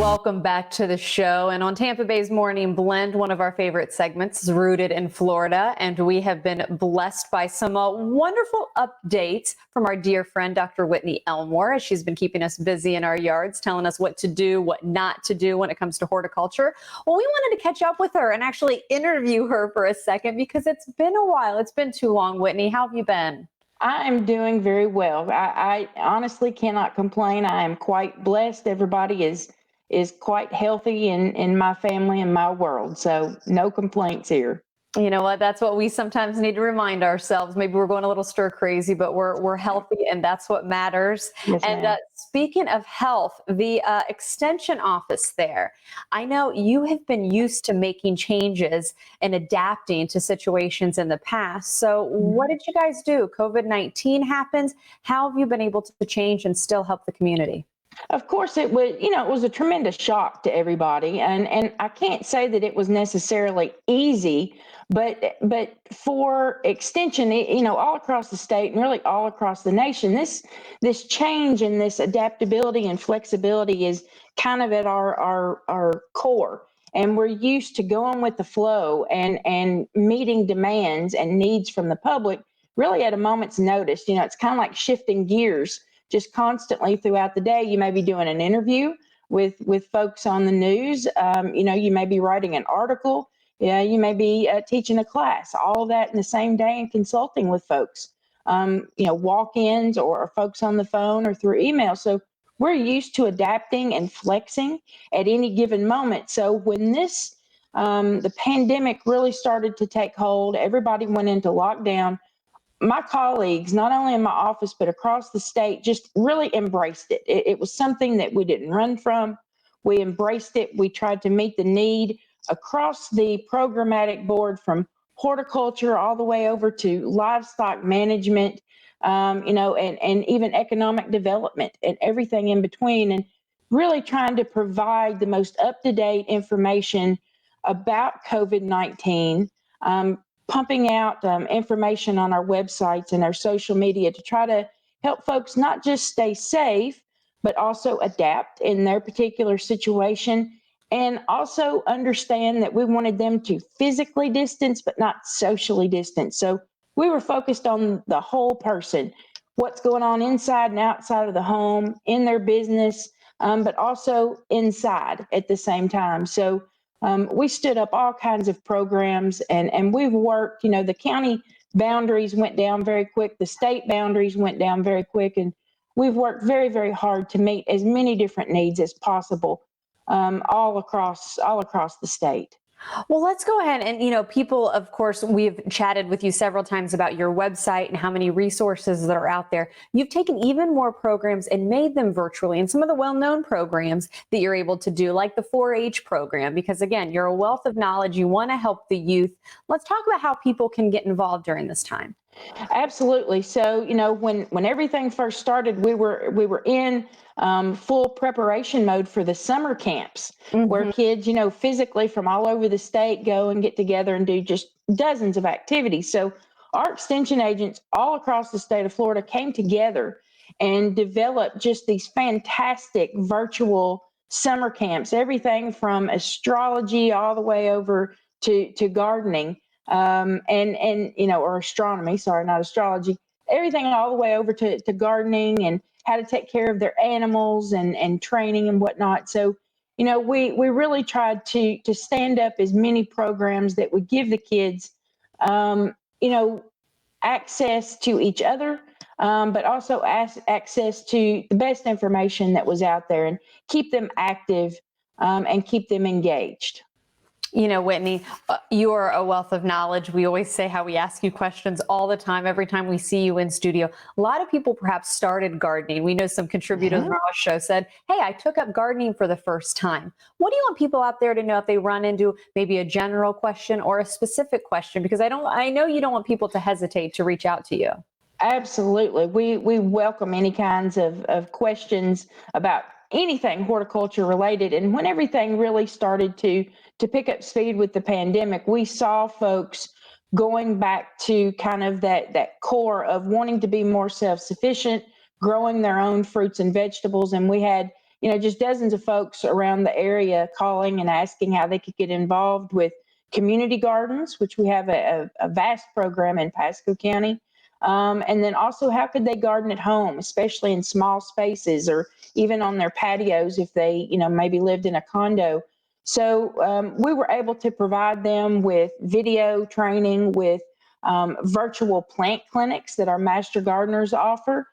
welcome back to the show. And on Tampa Bay's Morning Blend, one of our favorite segments is rooted in Florida. And we have been blessed by some wonderful updates from our dear friend, Dr. Whitney Elmore, as she's been keeping us busy in our yards, telling us what to do, what not to do when it comes to horticulture. Well, we wanted to catch up with her and actually interview her for a second because it's been a while. It's been too long, Whitney. How have you been? I am doing very well. I honestly cannot complain. I am quite blessed. Everybody is quite healthy in my family and my world. So no complaints here. You know what? That's what we sometimes need to remind ourselves. Maybe we're going a little stir crazy, but we're healthy, and that's what matters. Yes, And ma'am. speaking of health, the extension office there, I know you have been used to making changes and adapting to situations in the past. So what did you guys do? COVID-19 happens. How have you been able to change and still help the community? Of course, it was a tremendous shock to everybody, and I can't say that it was necessarily easy, but for extension, all across the state and really all across the nation, this change and this adaptability and flexibility is kind of at our core, and we're used to going with the flow and meeting demands and needs from the public really at a moment's notice. It's kind of like shifting gears just constantly throughout the day. You may be doing an interview with folks on the news. You may be writing an article. Yeah, you may be teaching a class. All of that in the same day and consulting with folks. Walk-ins or folks on the phone or through email. So we're used to adapting and flexing at any given moment. So when the pandemic really started to take hold, everybody went into lockdown. My colleagues, not only in my office, but across the state, just really embraced it. It was something that we didn't run from. We embraced it. We tried to meet the need across the programmatic board from horticulture all the way over to livestock management, and even economic development and everything in between, and really trying to provide the most up-to-date information about COVID-19, pumping out information on our websites and our social media to try to help folks not just stay safe, but also adapt in their particular situation, and also understand that we wanted them to physically distance, but not socially distance. So we were focused on the whole person, what's going on inside and outside of the home, in their business, but also inside at the same time. So we stood up all kinds of programs, and we've worked. The county boundaries went down very quick, the state boundaries went down very quick, and we've worked very, very hard to meet as many different needs as possible, all across the state. Well, let's go ahead and, people, of course, we've chatted with you several times about your website and how many resources that are out there. You've taken even more programs and made them virtually, and some of the well-known programs that you're able to do, like the 4-H program, because again, you're a wealth of knowledge. You want to help the youth. Let's talk about how people can get involved during this time. Absolutely. So, when everything first started, we were in full preparation mode for the summer camps, where kids, physically from all over the state go and get together and do just dozens of activities. So our extension agents all across the state of Florida came together and developed just these fantastic virtual summer camps, everything from astrology all the way over to gardening, or astronomy, sorry, not astrology, everything all the way over to gardening and how to take care of their animals and training and whatnot. So, we really tried to stand up as many programs that would give the kids, access to each other, but also access to the best information that was out there, and keep them active, and keep them engaged. Whitney, you are a wealth of knowledge. We always say how we ask you questions all the time, every time we see you in studio. A lot of people perhaps started gardening. We know some contributors on our show said, hey, I took up gardening for the first time. What do you want people out there to know if they run into maybe a general question or a specific question? Because I know you don't want people to hesitate to reach out to you. Absolutely. We welcome any kinds of questions about anything horticulture related. And when everything really started to pick up speed with the pandemic, we saw folks going back to kind of that core of wanting to be more self-sufficient, growing their own fruits and vegetables. And we had just dozens of folks around the area calling and asking how they could get involved with community gardens, which we have a vast program in Pasco County. And then also, how could they garden at home, especially in small spaces or even on their patios if they, maybe lived in a condo. So we were able to provide them with video training, with virtual plant clinics that our master gardeners offer,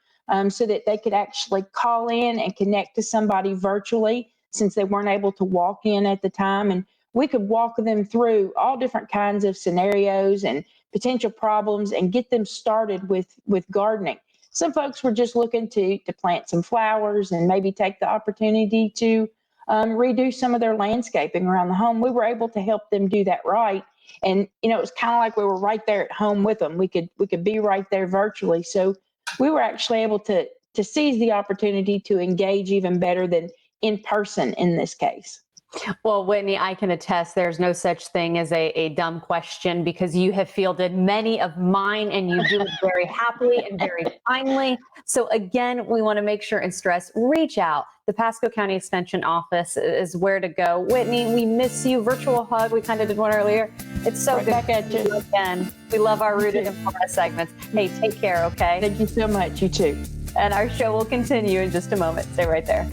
so that they could actually call in and connect to somebody virtually since they weren't able to walk in at the time. And we could walk them through all different kinds of scenarios and potential problems and get them started with gardening. Some folks were just looking to plant some flowers and maybe take the opportunity to redo some of their landscaping around the home. We were able to help them do that right. And, it was kind of like we were right there at home with them. We could be right there virtually. So we were actually able to seize the opportunity to engage even better than in person in this case. Well, Whitney, I can attest there's no such thing as a dumb question, because you have fielded many of mine and you do it very happily and very kindly. So again, we want to make sure and stress, reach out. The Pasco County Extension Office is where to go. Whitney, we miss you. Virtual hug. We kind of did one earlier. It's so Right good back at you again. We love our Rooted in Florida segments. Hey, take care, okay? Thank you so much. You too. And our show will continue in just a moment. Stay right there.